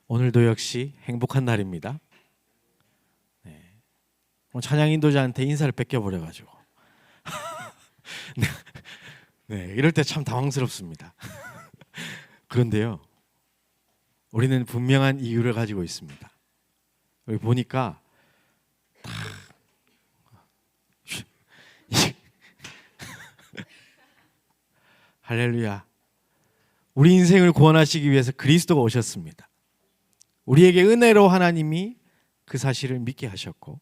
오늘도 역시 행복한 날입니다. 찬양 인도자한테 인사를 뺏겨버려가지고 네, 이럴 때 참 당황스럽습니다. 그런데요, 우리는 분명한 이유를 가지고 있습니다. 여기 보니까 다 할렐루야. 우리 인생을 구원하시기 위해서 그리스도가 오셨습니다. 우리에게 은혜로 하나님이 그 사실을 믿게 하셨고,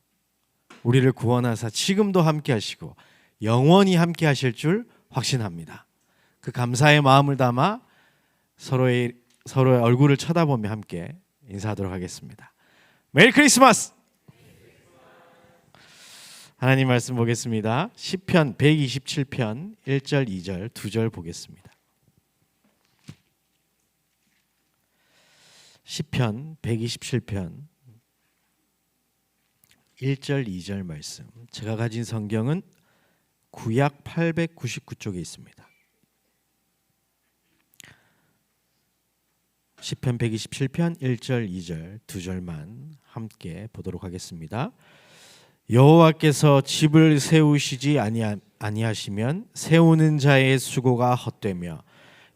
우리를 구원하사 지금도 함께 하시고 영원히 함께 하실 줄 확신합니다. 그 감사의 마음을 담아 서로의 얼굴을 쳐다보며 함께 인사하도록 하겠습니다. 메리 크리스마스! 하나님 말씀 보겠습니다. 시편 127편 1절 2절 2절 보겠습니다. 시편 127편 1절 2절 말씀. 제가 가진 성경은 구약 899쪽에 있습니다. 시편 127편 1절 2절 2절만 함께 보도록 하겠습니다. 여호와께서 집을 세우시지 아니하시면 세우는 자의 수고가 헛되며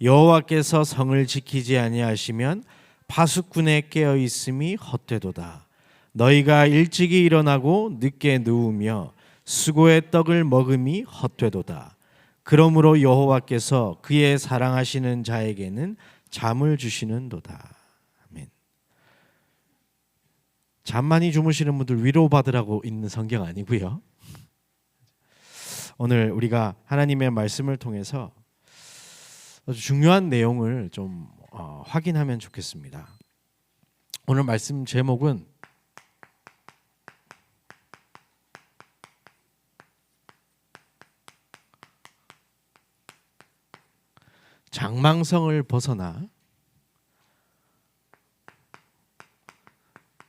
여호와께서 성을 지키지 아니하시면 파수꾼의 깨어 있음이 헛되도다. 너희가 일찍이 일어나고 늦게 누우며 수고의 떡을 먹음이 헛되도다. 그러므로 여호와께서 그의 사랑하시는 자에게는 잠을 주시는도다. 아멘. 잠 많이 주무시는 분들 위로받으라고 있는 성경 아니고요. 오늘 우리가 하나님의 말씀을 통해서 아주 중요한 내용을 좀 확인하면 좋겠습니다. 오늘 말씀 제목은 장망성을 벗어나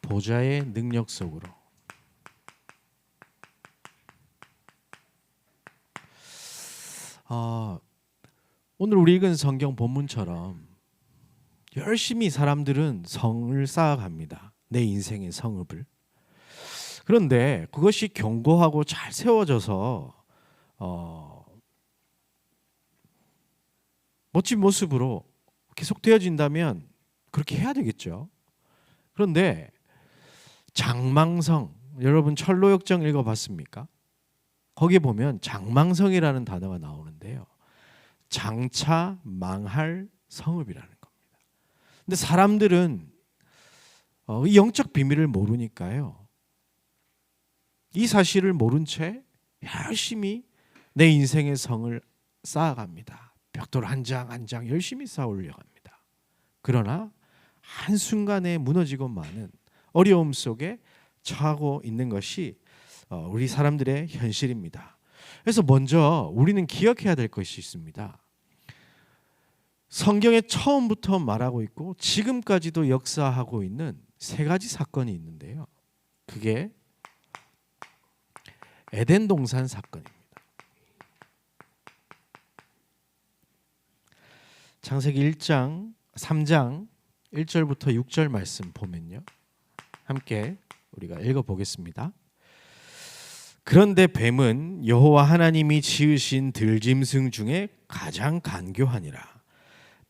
보좌의 능력 속으로. 오늘 우리 읽은 성경 본문처럼 열심히 사람들은 성을 쌓아갑니다. 내 인생의 성읍을. 그런데 그것이 견고하고 잘 세워져서 멋진 모습으로 계속되어진다면 그렇게 해야 되겠죠. 그런데 장망성, 여러분 철로역정 읽어봤습니까? 거기에 보면 장망성이라는 단어가 나오는데요. 장차 망할 성읍이라는 겁니다. 근데 사람들은 이 영적 비밀을 모르니까요, 이 사실을 모른 채 열심히 내 인생의 성을 쌓아갑니다. 벽돌 한 장 한 장 열심히 쌓아 올려갑니다. 그러나 한순간에 무너지고 마는 어려움 속에 처하고 있는 것이 우리 사람들의 현실입니다. 그래서 먼저 우리는 기억해야 될 것이 있습니다. 성경에 처음부터 말하고 있고 지금까지도 역사하고 있는 세 가지 사건이 있는데요. 그게 에덴 동산 사건입니다. 창세기 1장 3장 1절부터 6절 말씀 보면요, 함께 우리가 읽어보겠습니다. 그런데 뱀은 여호와 하나님이 지으신 들짐승 중에 가장 간교하니라.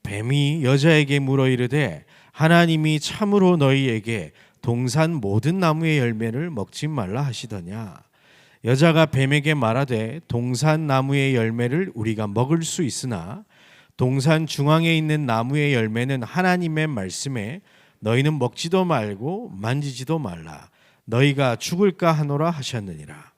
뱀이 여자에게 물어 이르되 하나님이 참으로 너희에게 동산 모든 나무의 열매를 먹지 말라 하시더냐. 여자가 뱀에게 말하되 동산 나무의 열매를 우리가 먹을 수 있으나 동산 중앙에 있는 나무의 열매는 하나님의 말씀에 너희는 먹지도 말고 만지지도 말라. 너희가 죽을까 하노라 하셨느니라.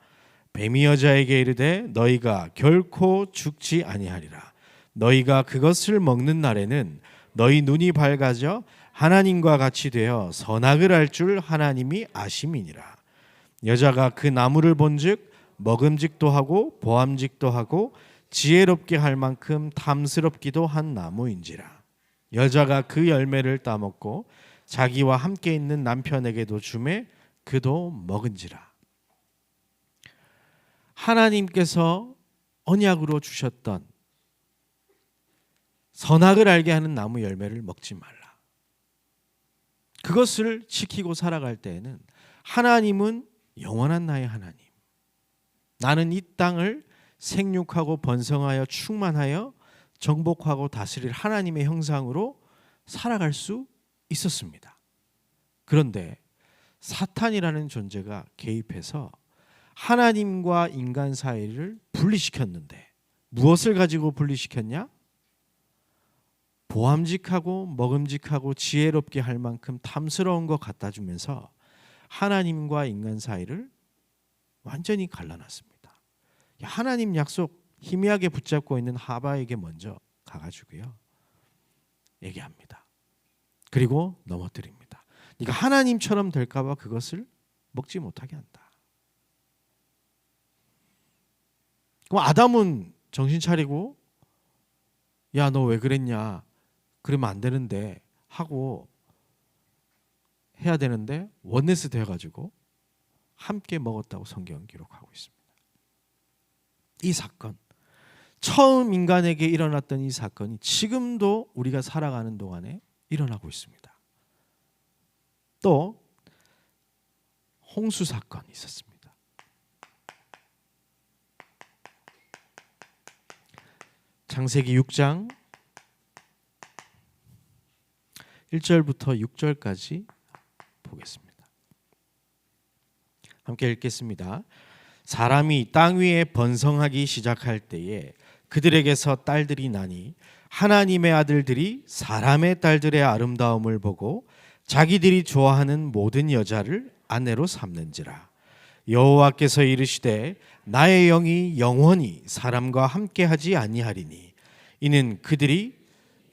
뱀이 여자에게 이르되 너희가 결코 죽지 아니하리라. 너희가 그것을 먹는 날에는 너희 눈이 밝아져 하나님과 같이 되어 선악을 알 줄 하나님이 아심이니라. 여자가 그 나무를 본즉 먹음직도 하고 보암직도 하고 지혜롭게 할 만큼 탐스럽기도 한 나무인지라. 여자가 그 열매를 따먹고 자기와 함께 있는 남편에게도 주매 그도 먹은지라. 하나님께서 언약으로 주셨던 선악을 알게 하는 나무 열매를 먹지 말라. 그것을 지키고 살아갈 때에는 하나님은 영원한 나의 하나님, 나는 이 땅을 생육하고 번성하여 충만하여 정복하고 다스릴 하나님의 형상으로 살아갈 수 있었습니다. 그런데 사탄이라는 존재가 개입해서 하나님과 인간 사이를 분리시켰는데 무엇을 가지고 분리시켰냐? 보암직하고 먹음직하고 지혜롭게 할 만큼 탐스러운 거 갖다 주면서 하나님과 인간 사이를 완전히 갈라놨습니다. 하나님 약속 희미하게 붙잡고 있는 하바에게 먼저 가가지고요 얘기합니다. 그리고 넘어뜨립니다. 네가 하나님처럼 될까봐 그것을 먹지 못하게 한다. 그럼 아담은 정신 차리고 야, 너 왜 그랬냐? 그러면 안 되는데 하고 해야 되는데 원네스 되어가지고 함께 먹었다고 성경은 기록하고 있습니다. 이 사건, 처음 인간에게 일어났던 이 사건이 지금도 우리가 살아가는 동안에 일어나고 있습니다. 또 홍수 사건이 있었습니다. 창세기 6장 1절부터 6절까지 보겠습니다. 함께 읽겠습니다. 사람이 땅 위에 번성하기 시작할 때에 그들에게서 딸들이 나니 하나님의 아들들이 사람의 딸들의 아름다움을 보고 자기들이 좋아하는 모든 여자를 아내로 삼는지라. 여호와께서 이르시되 나의 영이 영원히 사람과 함께하지 아니하리니 이는 그들이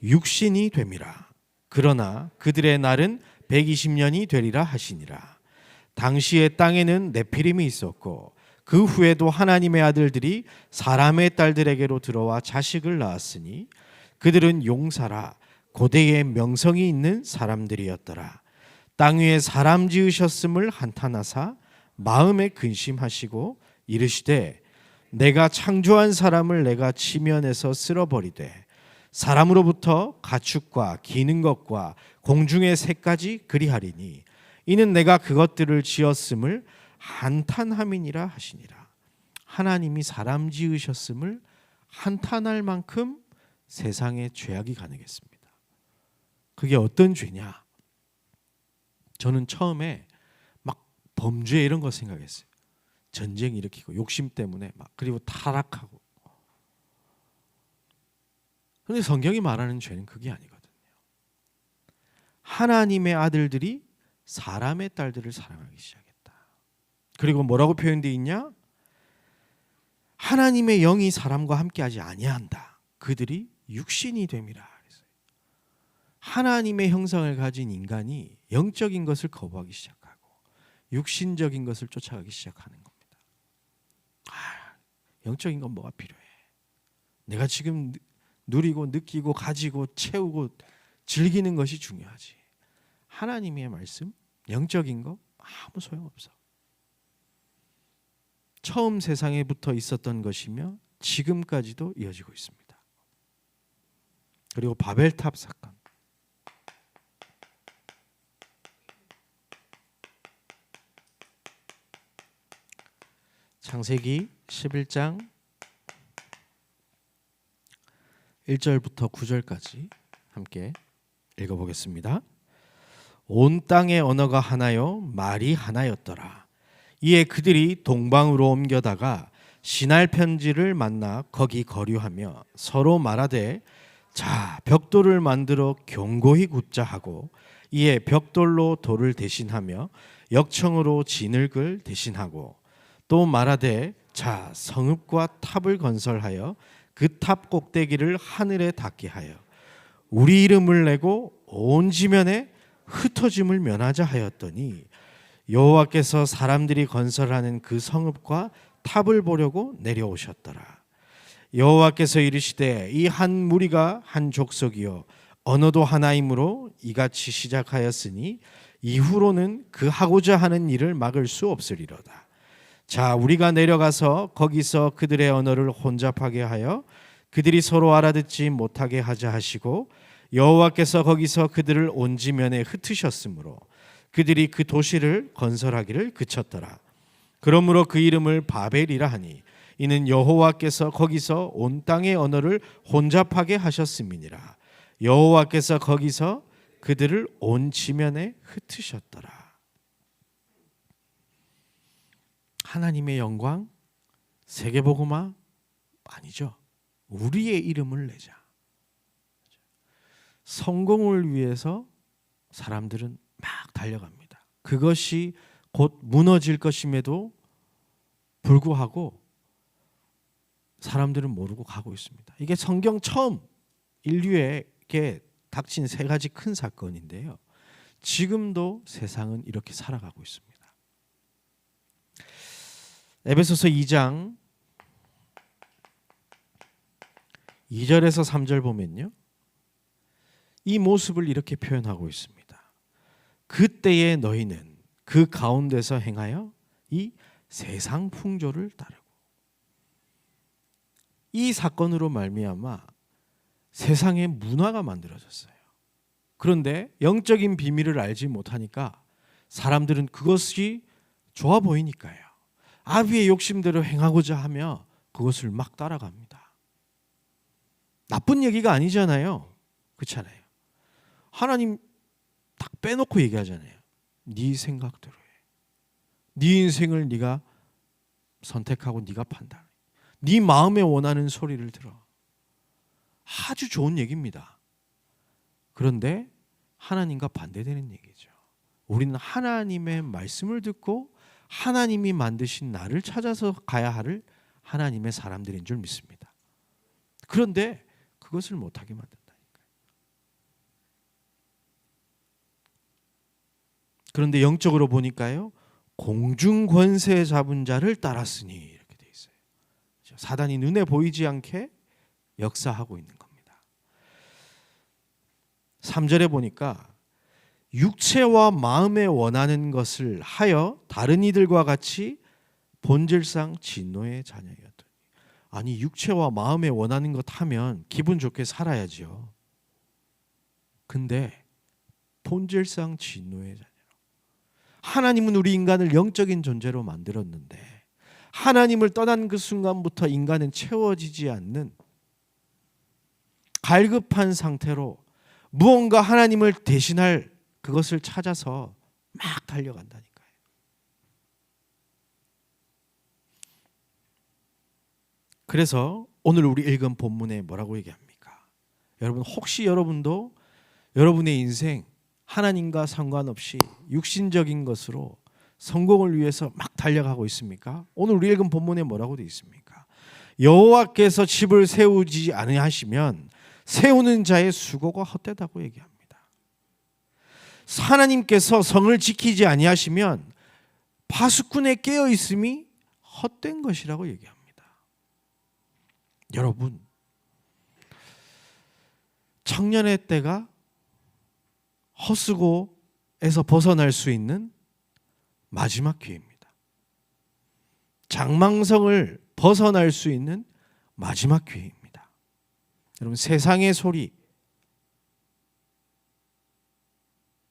육신이 됨이라. 그러나 그들의 날은 120년이 되리라 하시니라. 당시의 땅에는 네피림이 있었고 그 후에도 하나님의 아들들이 사람의 딸들에게로 들어와 자식을 낳았으니 그들은 용사라 고대의 명성이 있는 사람들이었더라. 땅 위에 사람 지으셨음을 한탄하사 마음에 근심하시고 이르시되 내가 창조한 사람을 내가 지면에서 쓸어버리되 사람으로부터 가축과 기는 것과 공중의 새까지 그리하리니 이는 내가 그것들을 지었음을 한탄함이니라 하시니라. 하나님이 사람 지으셨음을 한탄할 만큼 세상에 죄악이 가능했습니다. 그게 어떤 죄냐? 저는 처음에 막 범죄 이런 거 생각했어요. 전쟁 일으키고 욕심 때문에 막 그리고 타락하고. 그런데 성경이 말하는 죄는 그게 아니거든요. 하나님의 아들들이 사람의 딸들을 사랑하기 시작했다. 그리고 뭐라고 표현되어 있냐? 하나님의 영이 사람과 함께하지 아니한다. 그들이 육신이 됨이라. 하나님의 형상을 가진 인간이 영적인 것을 거부하기 시작하고 육신적인 것을 쫓아가기 시작하는 겁니다. 영적인 건 뭐가 필요해? 내가 지금 누리고 느끼고 가지고 채우고 즐기는 것이 중요하지. 하나님의 말씀, 영적인 거 아무 소용없어. 처음 세상에부터 있었던 것이며 지금까지도 이어지고 있습니다. 그리고 바벨탑 사건. 창세기 11장 1절부터 9절까지 함께 읽어보겠습니다. 온 땅의 언어가 하나요 말이 하나였더라. 이에 그들이 동방으로 옮겨다가 시날 편지를 만나 거기 거류하며 서로 말하되 자 벽돌을 만들어 견고히 굳자 하고 이에 벽돌로 돌을 대신하며 역청으로 진흙을 대신하고 또 말하되 자 성읍과 탑을 건설하여 그 탑 꼭대기를 하늘에 닿게 하여 우리 이름을 내고 온 지면에 흩어짐을 면하자 하였더니 여호와께서 사람들이 건설하는 그 성읍과 탑을 보려고 내려오셨더라. 여호와께서 이르시되 이 한 무리가 한 족속이요 언어도 하나이므로 이같이 시작하였으니 이후로는 그 하고자 하는 일을 막을 수 없으리로다. 자 우리가 내려가서 거기서 그들의 언어를 혼잡하게 하여 그들이 서로 알아듣지 못하게 하자 하시고 여호와께서 거기서 그들을 온 지면에 흩으셨으므로 그들이 그 도시를 건설하기를 그쳤더라. 그러므로 그 이름을 바벨이라 하니 이는 여호와께서 거기서 온 땅의 언어를 혼잡하게 하셨음이니라. 여호와께서 거기서 그들을 온 지면에 흩으셨더라. 하나님의 영광, 세계복음화 아니죠. 우리의 이름을 내자. 성공을 위해서 사람들은 막 달려갑니다. 그것이 곧 무너질 것임에도 불구하고 사람들은 모르고 가고 있습니다. 이게 성경 처음 인류에게 닥친 세 가지 큰 사건인데요. 지금도 세상은 이렇게 살아가고 있습니다. 에베소서 2장 2절에서 3절 보면요. 이 모습을 이렇게 표현하고 있습니다. 그때의 너희는 그 가운데서 행하여 이 세상 풍조를 따르고. 이 사건으로 말미암아 세상의 문화가 만들어졌어요. 그런데 영적인 비밀을 알지 못하니까 사람들은 그것이 좋아 보이니까요. 아비의 욕심대로 행하고자 하며 그것을 막 따라갑니다. 나쁜 얘기가 아니잖아요. 그렇잖아요. 하나님 딱 빼놓고 얘기하잖아요. 네 생각대로 해. 네 인생을 네가 선택하고 네가 판단해. 네 마음에 원하는 소리를 들어. 아주 좋은 얘기입니다. 그런데 하나님과 반대되는 얘기죠. 우리는 하나님의 말씀을 듣고 하나님이 만드신 나를 찾아서 가야 할 하나님의 사람들인 줄 믿습니다. 그런데 그것을 못하게 만든다니까요. 그런데 영적으로 보니까요. 공중 권세 잡은 자를 따랐으니 이렇게 돼 있어요. 사단이 눈에 보이지 않게 역사하고 있는 겁니다. 3절에 보니까 육체와 마음에 원하는 것을 하여 다른 이들과 같이 본질상 진노의 자녀였더니. 아니 육체와 마음에 원하는 것 하면 기분 좋게 살아야죠. 근데 본질상 진노의 자녀. 하나님은 우리 인간을 영적인 존재로 만들었는데 하나님을 떠난 그 순간부터 인간은 채워지지 않는 갈급한 상태로 무언가 하나님을 대신할 그것을 찾아서 막 달려간다니까요. 그래서 오늘 우리 읽은 본문에 뭐라고 얘기합니까? 여러분 혹시 여러분도 여러분의 인생 하나님과 상관없이 육신적인 것으로 성공을 위해서 막 달려가고 있습니까? 오늘 우리 읽은 본문에 뭐라고 되어 있습니까? 여호와께서 집을 세우지 아니하시면 세우는 자의 수고가 헛되다고 얘기합니다. 하나님께서 성을 지키지 아니하시면 파수꾼에 깨어 있음이 헛된 것이라고 얘기합니다. 여러분, 청년의 때가 헛수고에서 벗어날 수 있는 마지막 기회입니다. 장망성을 벗어날 수 있는 마지막 기회입니다. 여러분 세상의 소리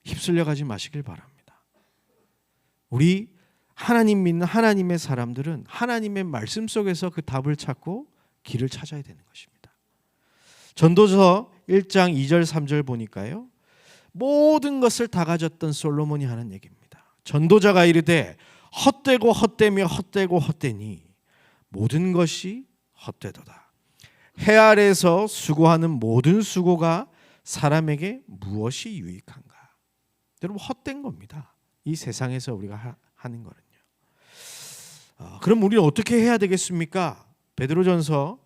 휩쓸려 가지 마시길 바랍니다. 우리 하나님 믿는 하나님의 사람들은 하나님의 말씀 속에서 그 답을 찾고 길을 찾아야 되는 것입니다. 전도서 1장 2절 3절 보니까요. 모든 것을 다 가졌던 솔로몬이 하는 얘기입니다. 전도자가 이르되 헛되고 헛되며 헛되고 헛되니 모든 것이 헛되도다. 해 아래에서 수고하는 모든 수고가 사람에게 무엇이 유익한가? 여러분 헛된 겁니다. 이 세상에서 우리가 하는 거는요. 그럼 우리는 어떻게 해야 되겠습니까? 베드로전서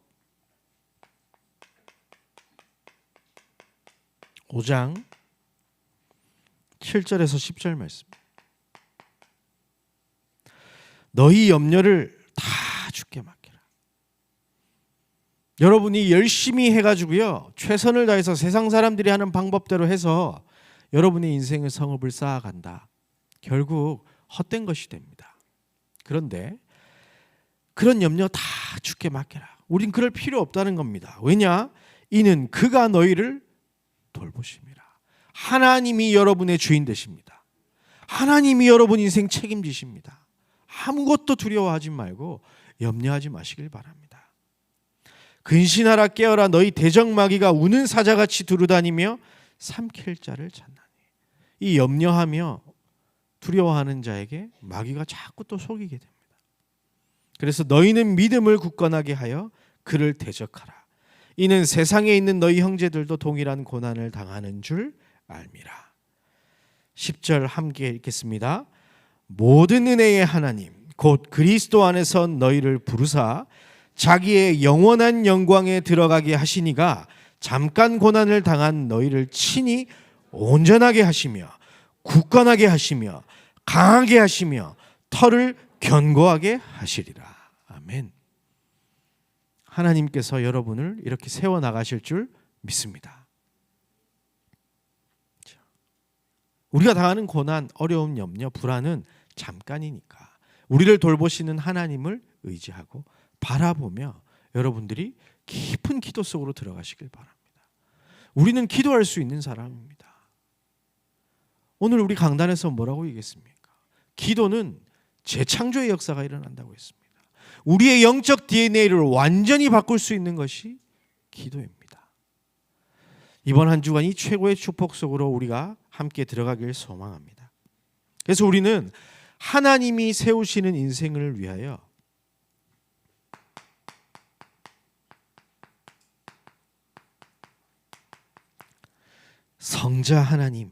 5장 7절에서 10절 말씀. 너희 염려를 다 주께 맡기라. 여러분이 열심히 해가지고요 최선을 다해서 세상 사람들이 하는 방법대로 해서 여러분의 인생의 성읍을 쌓아간다. 결국 헛된 것이 됩니다. 그런데 그런 염려 다 주께 맡겨라. 우린 그럴 필요 없다는 겁니다. 왜냐? 이는 그가 너희를 돌보심이라. 하나님이 여러분의 주인 되십니다. 하나님이 여러분 인생 책임지십니다. 아무것도 두려워하지 말고 염려하지 마시길 바랍니다. 근신하라 깨어라 너희 대적마귀가 우는 사자같이 두루다니며 삼킬 자를 찾나니. 이 염려하며 두려워하는 자에게 마귀가 자꾸 또 속이게 됩니다. 그래서 너희는 믿음을 굳건하게 하여 그를 대적하라. 이는 세상에 있는 너희 형제들도 동일한 고난을 당하는 줄 알미라. 10절 함께 읽겠습니다. 모든 은혜의 하나님 곧 그리스도 안에서 너희를 부르사 자기의 영원한 영광에 들어가게 하시니가 잠깐 고난을 당한 너희를 친히 온전하게 하시며 굳건하게 하시며 강하게 하시며 털을 견고하게 하시리라. 아멘. 하나님께서 여러분을 이렇게 세워나가실 줄 믿습니다. 우리가 당하는 고난, 어려움, 염려, 불안은 잠깐이니까 우리를 돌보시는 하나님을 의지하고 바라보며 여러분들이 깊은 기도 속으로 들어가시길 바랍니다. 우리는 기도할 수 있는 사람입니다. 오늘 우리 강단에서 뭐라고 얘기했습니까? 기도는 재창조의 역사가 일어난다고 했습니다. 우리의 영적 DNA를 완전히 바꿀 수 있는 것이 기도입니다. 이번 한 주간이 최고의 축복 속으로 우리가 함께 들어가길 소망합니다. 그래서 우리는 하나님이 세우시는 인생을 위하여 성자 하나님,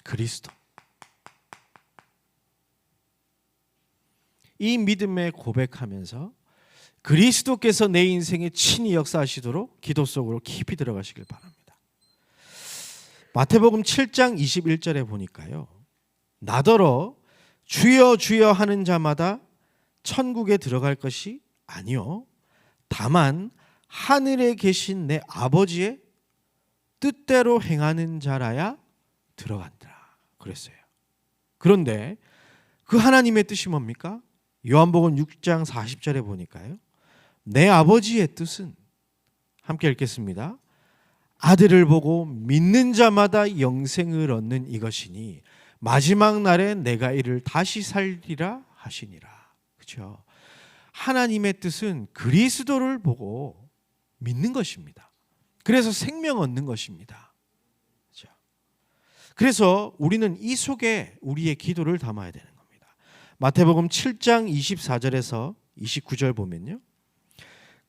그리스도, 이 믿음에 고백하면서 그리스도께서 내 인생에 친히 역사하시도록 기도 속으로 깊이 들어가시길 바랍니다. 마태복음 7장 21절에 보니까요, 나더러 주여 주여 하는 자마다 천국에 들어갈 것이 아니요 다만 하늘에 계신 내 아버지의 뜻대로 행하는 자라야 들어간다 그랬어요. 그런데 그 하나님의 뜻이 뭡니까? 요한복음 6장 40절에 보니까요, 내 아버지의 뜻은, 함께 읽겠습니다. 아들을 보고 믿는 자마다 영생을 얻는 이것이니 마지막 날에 내가 이를 다시 살리라 하시니라. 그렇죠? 하나님의 뜻은 그리스도를 보고 믿는 것입니다. 그래서 생명 얻는 것입니다. 그렇죠? 그래서 우리는 이 속에 우리의 기도를 담아야 되는 겁니다. 마태복음 7장 24절에서 29절 보면요,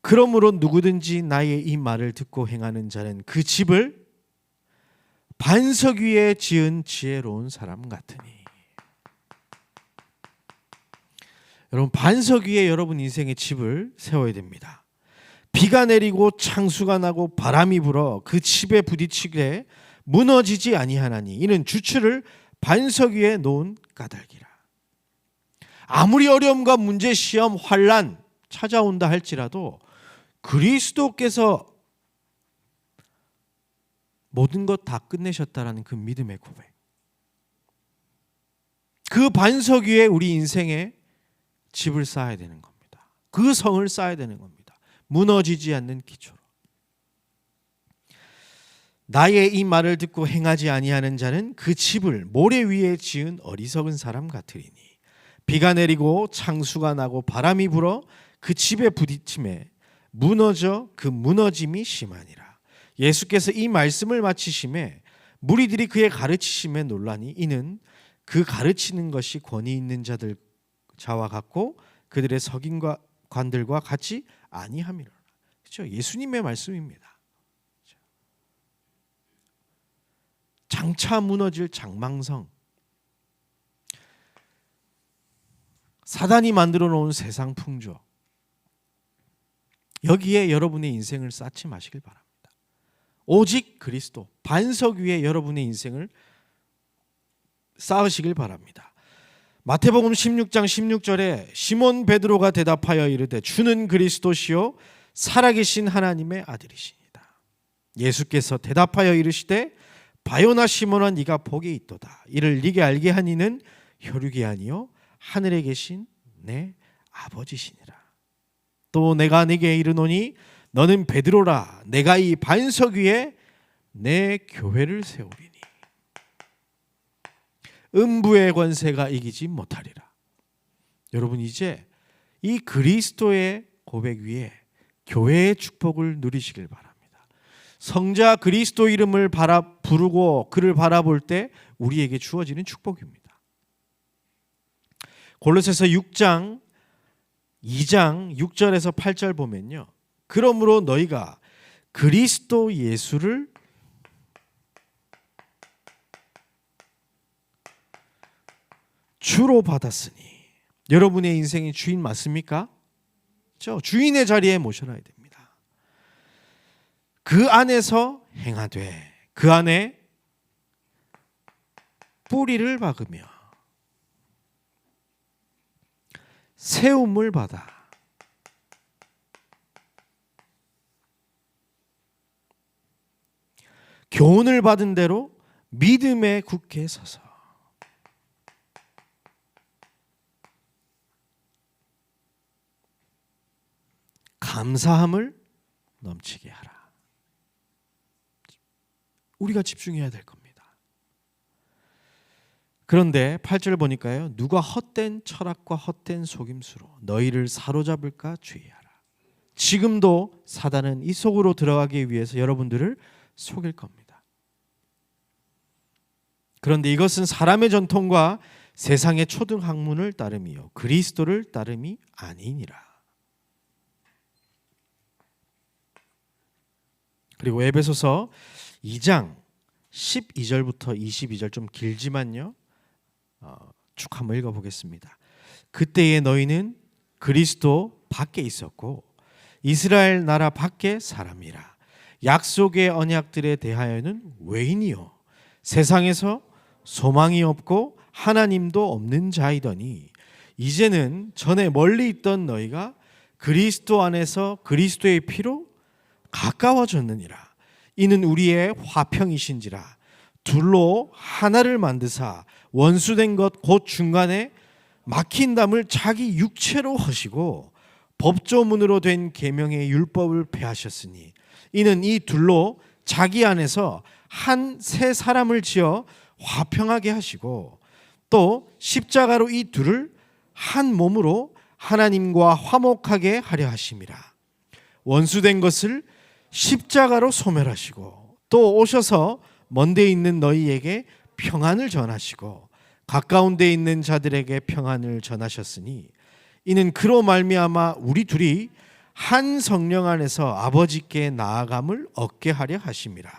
그러므로 누구든지 나의 이 말을 듣고 행하는 자는 그 집을 반석 위에 지은 지혜로운 사람 같으니. 여러분, 반석 위에 여러분 인생의 집을 세워야 됩니다. 비가 내리고 창수가 나고 바람이 불어 그 집에 부딪히게 무너지지 아니하나니 이는 주추를 반석 위에 놓은 까닭이라. 아무리 어려움과 문제, 시험, 환난 찾아온다 할지라도 그리스도께서 모든 것 다 끝내셨다라는 그 믿음의 고백, 그 반석 위에 우리 인생의 집을 쌓아야 되는 겁니다. 그 성을 쌓아야 되는 겁니다. 무너지지 않는 기초로. 나의 이 말을 듣고 행하지 아니하는 자는 그 집을 모래 위에 지은 어리석은 사람 같으리니 비가 내리고 창수가 나고 바람이 불어 그 집에 부딪힘에 무너져 그 무너짐이 심하니라. 예수께서 이 말씀을 마치심에 무리들이 그의 가르치심에 놀라니 이는 그 가르치는 것이 권위 있는 자와 같고 그들의 석인과 관들과 같이 아니함이라. 그렇죠? 예수님의 말씀입니다. 장차 무너질 장망성, 사단이 만들어 놓은 세상 풍조, 여기에 여러분의 인생을 쌓지 마시길 바랍니다. 오직 그리스도 반석 위에 여러분의 인생을 쌓으시길 바랍니다. 마태복음 16장 16절에 시몬 베드로가 대답하여 이르되 주는 그리스도시요 살아계신 하나님의 아들이시니다. 예수께서 대답하여 이르시되 바요나 시몬아 네가 복이 있도다. 이를 네게 알게 한 이는 혈육이 아니요 하늘에 계신 내 아버지시니라. 또 내가 네게 이르노니 너는 베드로라. 내가 이 반석 위에 내 교회를 세우리니 음부의 권세가 이기지 못하리라. 여러분, 이제 이 그리스도의 고백 위에 교회의 축복을 누리시길 바랍니다. 성자 그리스도 이름을 부르고 그를 바라볼 때 우리에게 주어지는 축복입니다. 골로새서 6장 2장 6절에서 8절 보면요. 그러므로 너희가 그리스도 예수를 주로 받았으니. 여러분의 인생의 주인 맞습니까? 주인의 자리에 모셔놔야 됩니다. 그 안에서 행하되 그 안에 뿌리를 박으며 세움을 받아 교훈을 받은 대로 믿음에 굳게 서서 감사함을 넘치게 하라. 우리가 집중해야 될 겁니다. 그런데 8절 보니까요. 누가 헛된 철학과 헛된 속임수로 너희를 사로잡을까 주의하라. 지금도 사단은 이 속으로 들어가기 위해서 여러분들을 속일 겁니다. 그런데 이것은 사람의 전통과 세상의 초등학문을 따름이요 그리스도를 따름이 아니니라. 그리고 에베소서 2장 12절부터 22절 좀 길지만요. 쭉 한번 읽어보겠습니다. 그때에 너희는 그리스도 밖에 있었고 이스라엘 나라 밖에 사람이라. 약속의 언약들에 대하여는 외인이요 세상에서 소망이 없고 하나님도 없는 자이더니 이제는 전에 멀리 있던 너희가 그리스도 안에서 그리스도의 피로 가까워졌느니라. 이는 우리의 화평이신지라. 둘로 하나를 만드사 원수된 것 곧 중간에 막힌 담을 자기 육체로 하시고 법조문으로 된 계명의 율법을 폐하셨으니 이는 이 둘로 자기 안에서 한 새 사람을 지어 화평하게 하시고 또 십자가로 이 둘을 한 몸으로 하나님과 화목하게 하려 하심이라. 원수된 것을 십자가로 소멸하시고 또 오셔서 먼데 있는 너희에게 평안을 전하시고 가까운 데 있는 자들에게 평안을 전하셨으니 이는 그로 말미암아 우리 둘이 한 성령 안에서 아버지께 나아감을 얻게 하려 하심이라.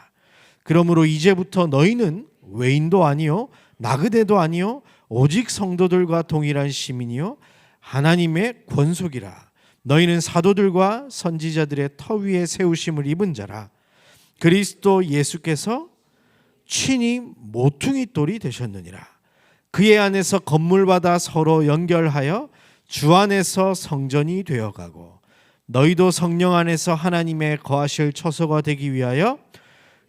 그러므로 이제부터 너희는 외인도 아니요 나그네도 아니요 오직 성도들과 동일한 시민이요 하나님의 권속이라. 너희는 사도들과 선지자들의 터 위에 세우심을 입은 자라. 그리스도 예수께서 친히 모퉁이 돌이 되셨느니라. 그의 안에서 건물받아 서로 연결하여 주 안에서 성전이 되어가고 너희도 성령 안에서 하나님의 거하실 처소가 되기 위하여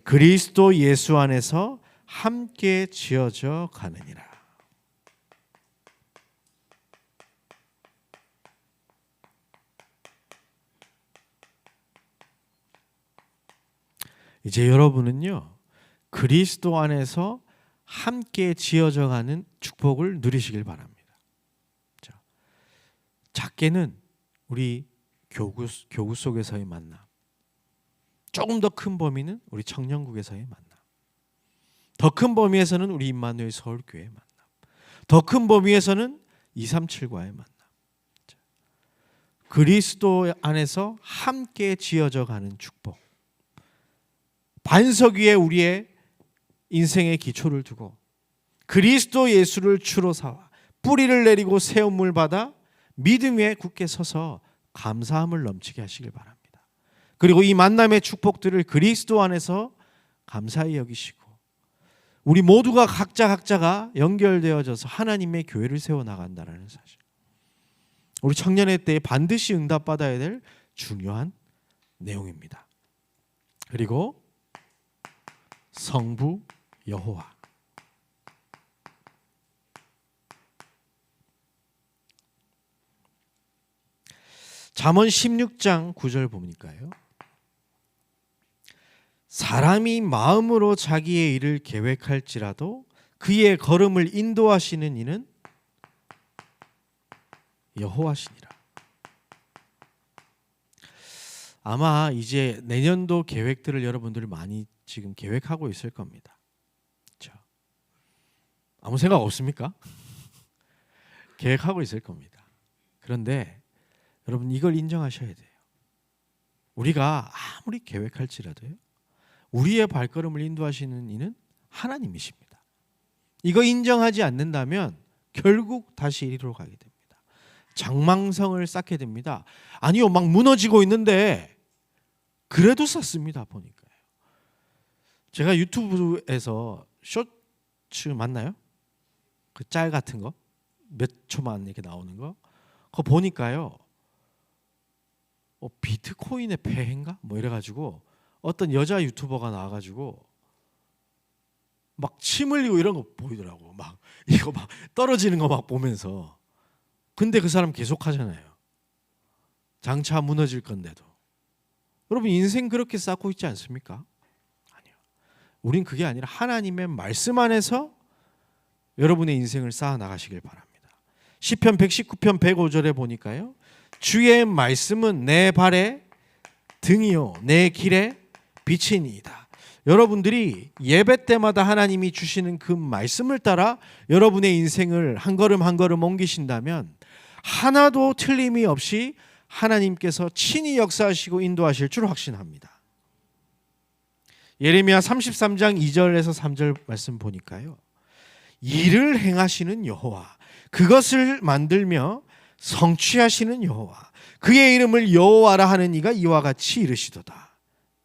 그리스도 예수 안에서 함께 지어져 가느니라. 이제 여러분은요 그리스도 안에서 함께 지어져 가는 축복을 누리시길 바랍니다. 작게는 우리 교구 속에서의 만남, 조금 더 큰 범위는 우리 청년국에서의 만남, 더 큰 범위에서는 우리 임마누엘 서울교회의 만남, 더 큰 범위에서는 237과의 만남. 그리스도 안에서 함께 지어져 가는 축복. 반석 위에 우리의 인생의 기초를 두고 그리스도 예수를 주로 삼아 뿌리를 내리고 세움을 받아 믿음 위에 굳게 서서 감사함을 넘치게 하시길 바랍니다. 그리고 이 만남의 축복들을 그리스도 안에서 감사히 여기시고 우리 모두가 각자가 연결되어져서 하나님의 교회를 세워나간다는 사실, 우리 청년의 때에 반드시 응답받아야 될 중요한 내용입니다. 그리고 성부 여호와, 잠언 16장 9절 보니까요 사람이 마음으로 자기의 일을 계획할지라도 그의 걸음을 인도하시는 이는 여호와시니라. 아마 이제 내년도 계획들을 여러분들이 많이 지금 계획하고 있을 겁니다. 그렇죠? 아무 생각 없습니까? 계획하고 있을 겁니다. 그런데 여러분 이걸 인정하셔야 돼요. 우리가 아무리 계획할지라도요, 우리의 발걸음을 인도하시는 이는 하나님이십니다. 이거 인정하지 않는다면 결국 다시 이리로 가게 됩니다. 장망성을 쌓게 됩니다. 아니요, 막 무너지고 있는데 그래도 쌓습니다. 보니까요. 제가 유튜브에서 쇼츠 맞나요? 그 짤 같은 거 몇 초만 이렇게 나오는 거, 그거 보니까요. 비트코인의 폐해인가? 뭐 이래가지고 어떤 여자 유튜버가 나와가지고 막 침 흘리고 이런 거 보이더라고. 막 이거 막 떨어지는 거 막 보면서. 근데 그 사람 계속 하잖아요. 장차 무너질 건데도. 여러분 인생 그렇게 쌓고 있지 않습니까? 아니요. 우린 그게 아니라 하나님의 말씀 안에서 여러분의 인생을 쌓아 나가시길 바랍니다. 시편 119편 105절에 보니까요. 주의 말씀은 내 발의 등이요 내 길의 빛이니이다. 여러분들이 예배 때마다 하나님이 주시는 그 말씀을 따라 여러분의 인생을 한 걸음 한 걸음 옮기신다면 하나도 틀림이 없이 하나님께서 친히 역사하시고 인도하실 줄 확신합니다. 예레미야 33장 2절에서 3절 말씀 보니까요. 일을 행하시는 여호와, 그것을 만들며 성취하시는 여호와, 그의 이름을 여호와라 하는 이가 이와 같이 이르시도다.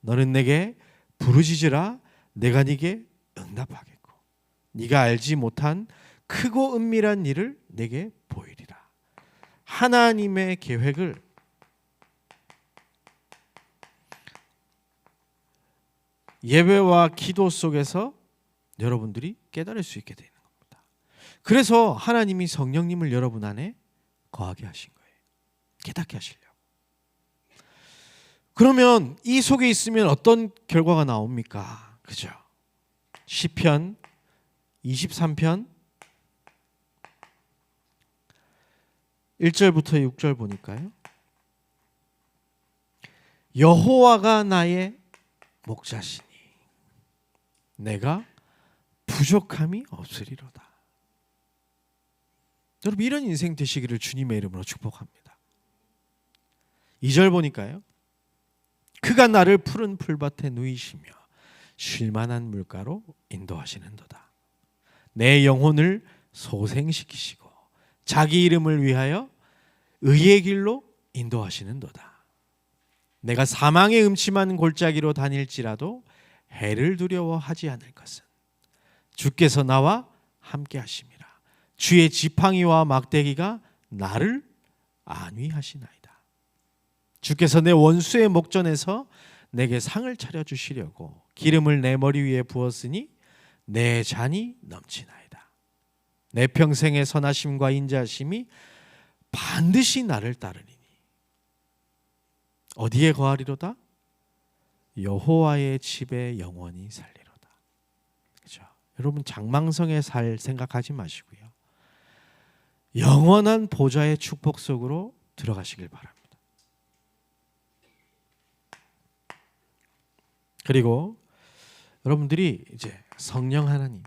너는 내게 부르짖으라, 내가 네게 응답하겠고 네가 알지 못한 크고 은밀한 일을 내게 보이리라. 하나님의 계획을 예배와 기도 속에서 여러분들이 깨달을 수 있게 되는 겁니다. 그래서 하나님이 성령님을 여러분 안에 거하게 하신 거예요. 깨닫게 하시려고. 그러면 이 속에 있으면 어떤 결과가 나옵니까? 그죠? 시편 23편 1절부터 6절 보니까요. 여호와가 나의 목자시니 내가 부족함이 없으리로다. 여러분 이런 인생 되시기를 주님의 이름으로 축복합니다. 2절 보니까요. 그가 나를 푸른 풀밭에 누이시며 쉴만한 물가로 인도하시는도다. 내 영혼을 소생시키시고 자기 이름을 위하여 의의 길로 인도하시는도다. 내가 사망의 음침한 골짜기로 다닐지라도 해를 두려워하지 않을 것은 주께서 나와 함께 하심이라. 주의 지팡이와 막대기가 나를 안위하시나이다. 주께서 내 원수의 목전에서 내게 상을 차려주시려고 기름을 내 머리 위에 부었으니 내 잔이 넘치나이다. 내 평생의 선하심과 인자하심이 반드시 나를 따르리니 어디에 거하리로다? 여호와의 집에 영원히 살리로다. 그렇죠? 여러분 장망성에 살 생각하지 마시고요. 영원한 보좌의 축복 속으로 들어가시길 바랍니다. 그리고 여러분들이 이제 성령 하나님,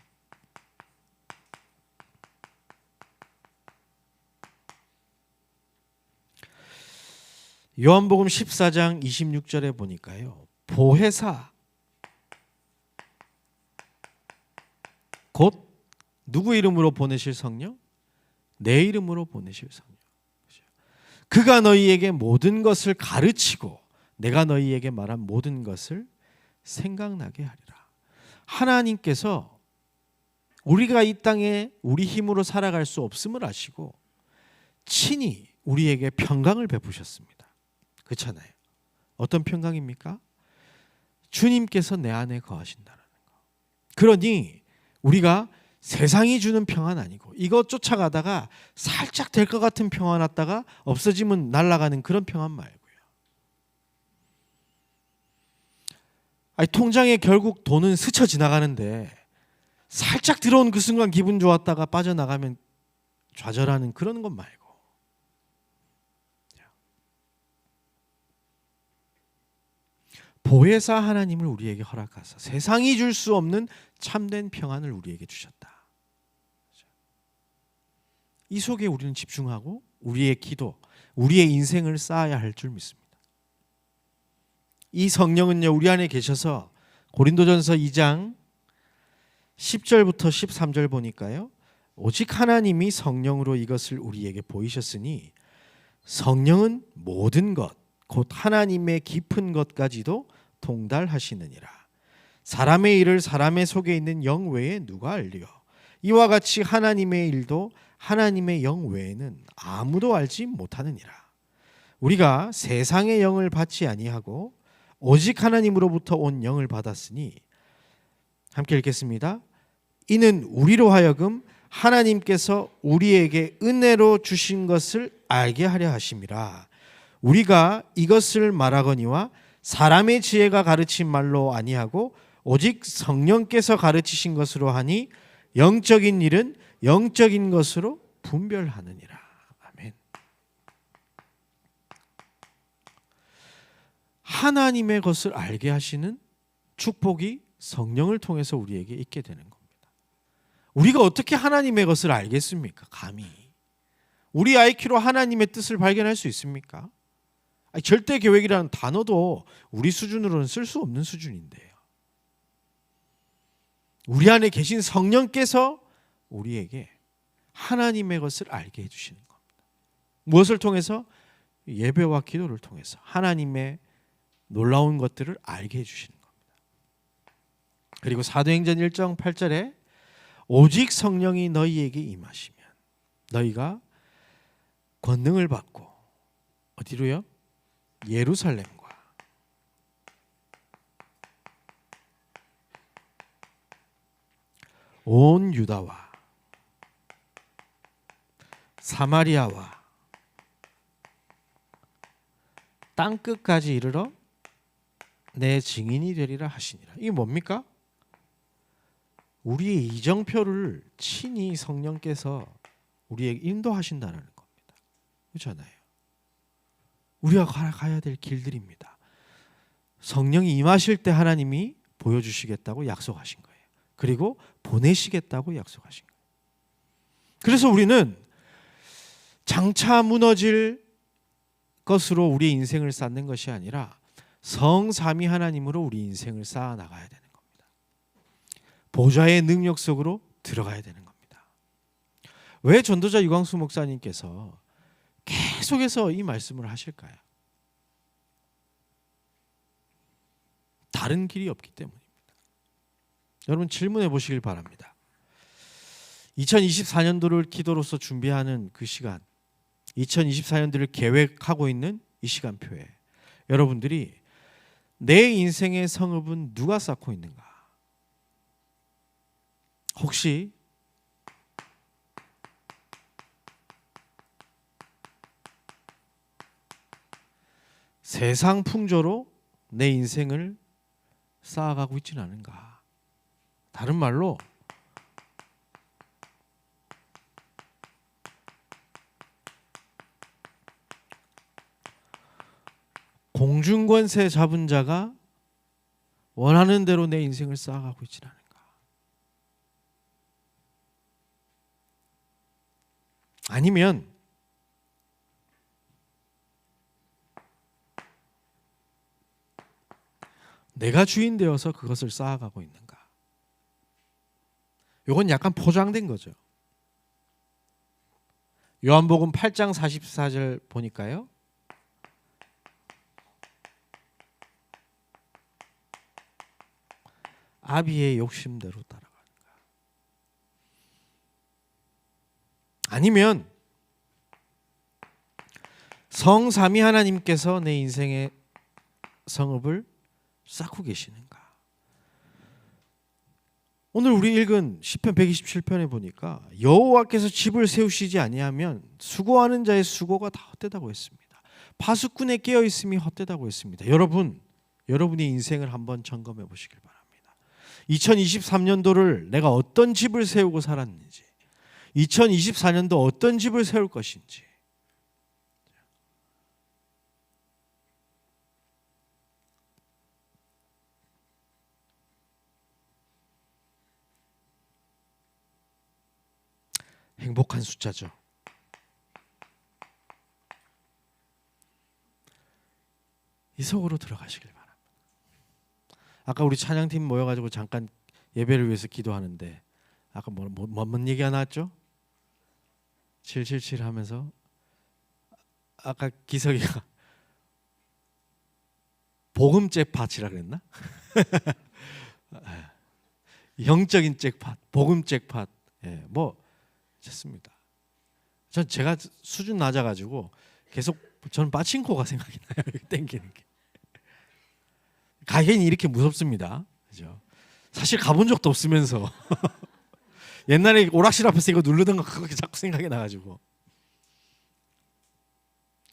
요한복음 14장 26절에 보니까요. 보혜사, 곧 누구 이름으로 보내실 성령? 내 이름으로 보내실 성령. 그가 너희에게 모든 것을 가르치고 내가 너희에게 말한 모든 것을 생각나게 하리라. 하나님께서 우리가 이 땅에 우리 힘으로 살아갈 수 없음을 아시고 친히 우리에게 평강을 베푸셨습니다. 그렇잖아요. 어떤 평강입니까? 주님께서 내 안에 거하신다는 거. 그러니 우리가 세상이 주는 평안 아니고 이거 쫓아가다가 살짝 될 것 같은 평안 왔다가 없어지면 날아가는 그런 평안 말고요. 아니, 통장에 결국 돈은 스쳐 지나가는데 살짝 들어온 그 순간 기분 좋았다가 빠져나가면 좌절하는 그런 것 말고, 보혜사 하나님을 우리에게 허락하사 세상이 줄 수 없는 참된 평안을 우리에게 주셨다. 이 속에 우리는 집중하고 우리의 기도, 우리의 인생을 쌓아야 할 줄 믿습니다. 이 성령은요, 우리 안에 계셔서 고린도전서 2장 10절부터 13절 보니까요, 오직 하나님이 성령으로 이것을 우리에게 보이셨으니 성령은 모든 것 곧 하나님의 깊은 것까지도 통달하시느니라. 사람의 일을 사람의 속에 있는 영 외에 누가 알리요? 이와 같이 하나님의 일도 하나님의 영 외에는 아무도 알지 못하느니라. 우리가 세상의 영을 받지 아니하고 오직 하나님으로부터 온 영을 받았으니, 함께 읽겠습니다. 이는 우리로 하여금 하나님께서 우리에게 은혜로 주신 것을 알게 하려 하심이라. 우리가 이것을 말하거니와 사람의 지혜가 가르친 말로 아니하고 오직 성령께서 가르치신 것으로 하니 영적인 일은 영적인 것으로 분별하느니라. 아멘. 하나님의 것을 알게 하시는 축복이 성령을 통해서 우리에게 있게 되는 겁니다. 우리가 어떻게 하나님의 것을 알겠습니까? 감히. 우리 IQ로 하나님의 뜻을 발견할 수 있습니까? 절대 계획이라는 단어도 우리 수준으로는 쓸 수 없는 수준인데요. 우리 안에 계신 성령께서 우리에게 하나님의 것을 알게 해주시는 겁니다. 무엇을 통해서? 예배와 기도를 통해서 하나님의 놀라운 것들을 알게 해주시는 겁니다. 그리고 사도행전 1장 8절에 오직 성령이 너희에게 임하시면 너희가 권능을 받고, 어디로요? 예루살렘과 온 유다와 사마리아와 땅끝까지 이르러 내 증인이 되리라 하시니라. 이게 뭡니까? 우리의 이정표를 친히 성령께서 우리에게 인도하신다는 겁니다. 그렇잖아요. 우리가 가야 될 길들입니다. 성령이 임하실 때 하나님이 보여주시겠다고 약속하신 거예요. 그리고 보내시겠다고 약속하신 거예요. 그래서 우리는 장차 무너질 것으로 우리의 인생을 쌓는 것이 아니라 성삼위 하나님으로 우리 인생을 쌓아 나가야 되는 겁니다. 보좌의 능력 속으로 들어가야 되는 겁니다. 왜 전도자 유광수 목사님께서 계속해서 이 말씀을 하실까요? 다른 길이 없기 때문입니다. 여러분 질문해 보시길 바랍니다. 2024년도를 기도로서 준비하는 그 시간, 2024년도를 계획하고 있는 이 시간표에 여러분들이 내 인생의 성읍은 누가 쌓고 있는가? 혹시 세상 풍조로 내 인생을 쌓아가고 있지는 않은가? 다른 말로 공중권세 잡은 자가 원하는 대로 내 인생을 쌓아가고 있지는 않은가? 아니면 내가 주인 되어서 그것을 쌓아가고 있는가? 이건 약간 포장된 거죠. 요한복음 8장 44절 보니까요. 아비의 욕심대로 따라가는가? 아니면 성삼위 하나님께서 내 인생의 성읍을 쌓고 계시는가? 오늘 우리 읽은 시편 127편에 보니까 여호와께서 집을 세우시지 아니하면 수고하는 자의 수고가 다 헛되다고 했습니다. 파수꾼에 깨어 있음이 헛되다고 했습니다. 여러분, 여러분의 인생을 한번 점검해 보시길 바랍니다. 2023년도를 내가 어떤 집을 세우고 살았는지, 2024년도 어떤 집을 세울 것인지. 행복한 숫자죠. 이 속으로 들어가시길 바랍니다. 아까 우리 찬양팀 모여가지고 잠깐 예배를 위해서 기도하는데 아까 뭔 얘기가 나왔죠? 777 하면서 아까 기석이가 복음 잭팟이라 그랬나? 영적인 잭팟, 복음 잭팟. 예, 뭐 좋습니다. 전 제가 수준 낮아가지고 계속 저는 빠친코가 생각이 나요. 땡기는 게. 가격이 이렇게 무섭습니다. 그죠? 사실 가본 적도 없으면서 옛날에 오락실 앞에서 이거 누르던 거 그렇게 자꾸 생각이 나가지고.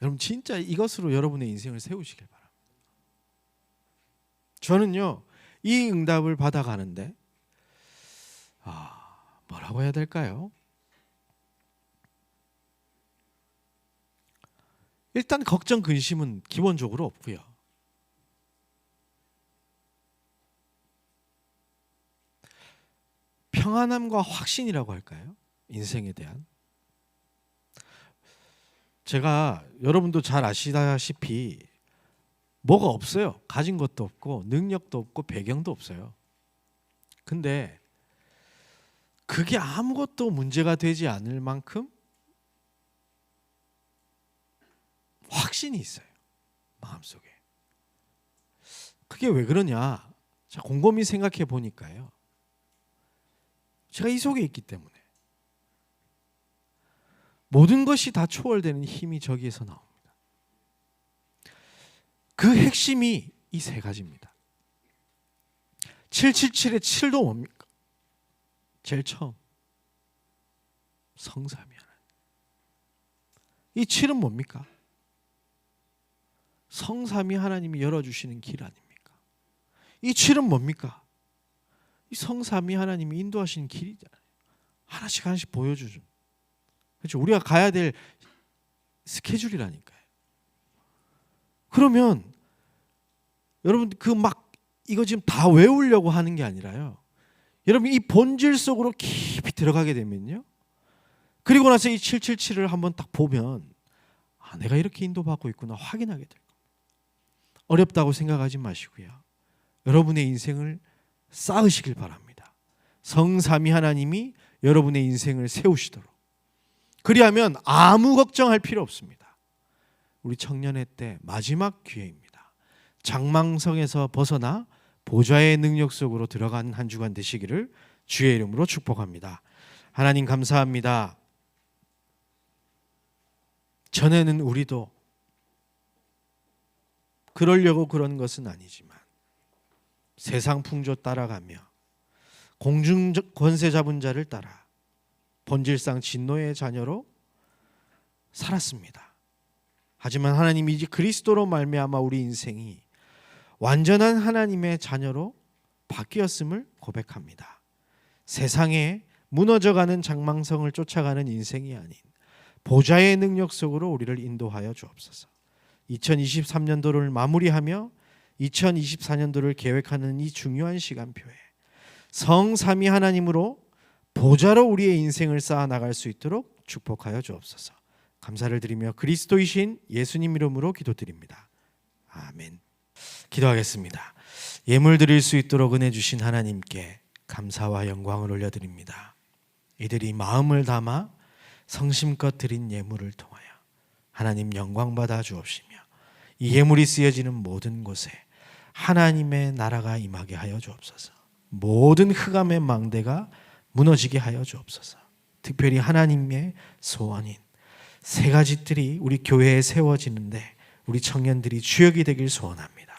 여러분 진짜 이것으로 여러분의 인생을 세우시길 바랍니다. 저는요 이 응답을 받아가는데 뭐라고 해야 될까요? 일단 걱정 근심은 기본적으로 없고요. 평안함과 확신이라고 할까요? 인생에 대한. 제가 여러분도 잘 아시다시피 뭐가 없어요. 가진 것도 없고 능력도 없고 배경도 없어요. 근데 그게 아무것도 문제가 되지 않을 만큼 확신이 있어요. 마음속에. 그게 왜 그러냐? 자, 곰곰이 생각해 보니까요. 제가 이 속에 있기 때문에 모든 것이 다 초월되는 힘이 저기에서 나옵니다. 그 핵심이 이 세 가지입니다. 777의 7도 뭡니까? 제일 처음 성삼위 하나님. 이 7은 뭡니까? 성삼위 하나님이 열어주시는 길 아닙니까? 이 7은 뭡니까? 이 성삼위 하나님이 인도하시는 길이잖아요. 하나씩 하나씩 보여주죠. 그렇죠? 우리가 가야 될 스케줄이라니까요. 그러면 여러분 그 막 이거 지금 다 외우려고 하는 게 아니라요. 여러분 이 본질 속으로 깊이 들어가게 되면요. 그리고 나서 이 777을 한번 딱 보면 내가 이렇게 인도받고 있구나 확인하게 될 겁니다. 어렵다고 생각하지 마시고요. 여러분의 인생을 쌓으시길 바랍니다. 성삼위 하나님이 여러분의 인생을 세우시도록. 그리하면 아무 걱정할 필요 없습니다. 우리 청년의 때 마지막 기회입니다. 장망성에서 벗어나 보좌의 능력 속으로 들어간 한 주간 되시기를 주의 이름으로 축복합니다. 하나님 감사합니다. 전에는 우리도 그러려고 그런 것은 아니지만 세상 풍조 따라가며 공중 권세 잡은 자를 따라 본질상 진노의 자녀로 살았습니다. 하지만 하나님이 이제 그리스도로 말미암아 우리 인생이 완전한 하나님의 자녀로 바뀌었음을 고백합니다. 세상에 무너져가는 장망성을 쫓아가는 인생이 아닌 보좌의 능력 속으로 우리를 인도하여 주옵소서. 2023년도를 마무리하며 2024년도를 계획하는 이 중요한 시간표에 성삼위 하나님으로 보좌로 우리의 인생을 쌓아 나갈 수 있도록 축복하여 주옵소서. 감사를 드리며 그리스도이신 예수님 이름으로 기도드립니다. 아멘. 기도하겠습니다. 예물 드릴 수 있도록 은혜 주신 하나님께 감사와 영광을 올려드립니다. 이들이 마음을 담아 성심껏 드린 예물을 통하여 하나님 영광 받아 주옵시며 이 예물이 쓰여지는 모든 곳에 하나님의 나라가 임하게 하여 주옵소서. 모든 흑암의 망대가 무너지게 하여 주옵소서. 특별히 하나님의 소원인 세 가지들이 우리 교회에 세워지는데 우리 청년들이 주역이 되길 소원합니다.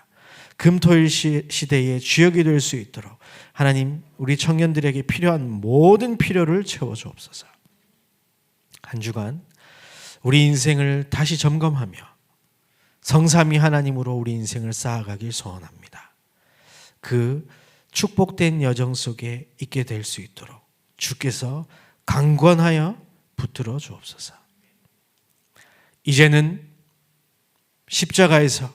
금토일 시대에 주역이 될 수 있도록 하나님 우리 청년들에게 필요한 모든 필요를 채워 주옵소서. 한 주간 우리 인생을 다시 점검하며 성삼위 하나님으로 우리 인생을 쌓아가길 소원합니다. 그 축복된 여정 속에 있게 될 수 있도록 주께서 강권하여 붙들어 주옵소서. 이제는 십자가에서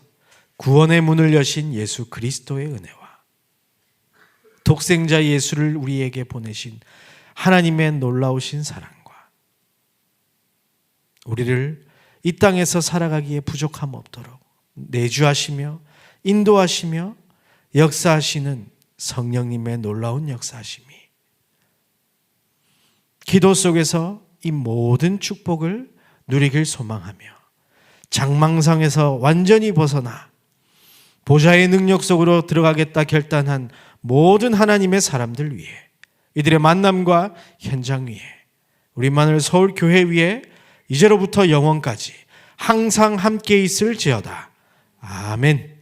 구원의 문을 여신 예수 그리스도의 은혜와 독생자 예수를 우리에게 보내신 하나님의 놀라우신 사랑과 우리를 이 땅에서 살아가기에 부족함 없도록 내주하시며 인도하시며 역사하시는 성령님의 놀라운 역사하심이 기도 속에서 이 모든 축복을 누리길 소망하며 장망상에서 완전히 벗어나 보좌의 능력 속으로 들어가겠다 결단한 모든 하나님의 사람들 위해 이들의 만남과 현장 위에 우리 마늘 서울교회 위에 이제로부터 영원까지 항상 함께 있을지어다. 아멘.